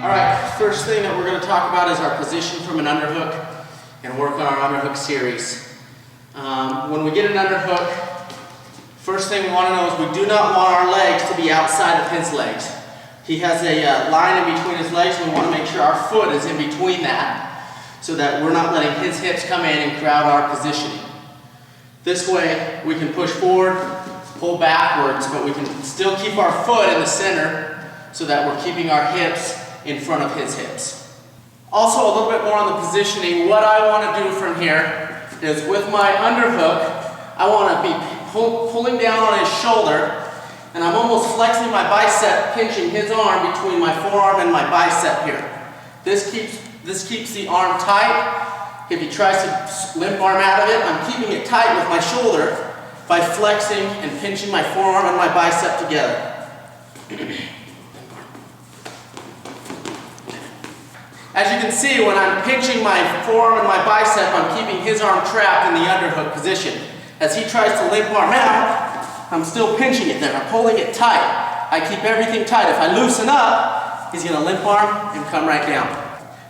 Alright, first thing that we're going to talk about is our position from an underhook and work on our underhook series. When we get an underhook, first thing we want to know is we do not want our legs to be outside of his legs. He has a line in between his legs, and we want to make sure our foot is in between that so that we're not letting his hips come in and crowd our positioning. This way we can push forward, pull backwards, but we can still keep our foot in the center so that we're keeping our hips in front of his hips. Also, a little bit more on the positioning. What I want to do from here is with my underhook, I want to be pulling down on his shoulder, and I'm almost flexing my bicep, pinching his arm between my forearm and my bicep here. This keeps the arm tight. If he tries to limp arm out of it, I'm keeping it tight with my shoulder by flexing and pinching my forearm and my bicep together. As you can see, when I'm pinching my forearm and my bicep, I'm keeping his arm trapped in the underhook position. As he tries to limp arm out, I'm still pinching it there. I'm pulling it tight. I keep everything tight. If I loosen up, he's going to limp arm and come right down.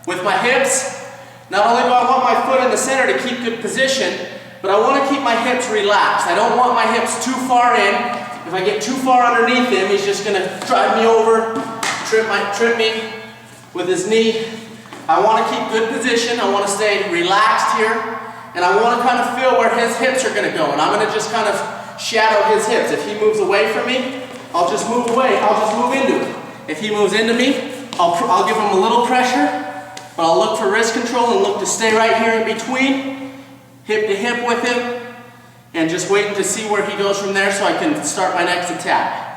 With my hips, not only do I want my foot in the center to keep good position, but I want to keep my hips relaxed. I don't want my hips too far in. If I get too far underneath him, he's just going to drive me over, trip me with his knee. I want to keep good position. I want to stay relaxed here, and I want to kind of feel where his hips are going to go, and I'm going to just kind of shadow his hips. If he moves away from me, I'll just move away. I'll just move into it. If he moves into me, I'll give him a little pressure, but I'll look for wrist control and look to stay right here in between, hip to hip with him, and just waiting to see where he goes from there so I can start my next attack.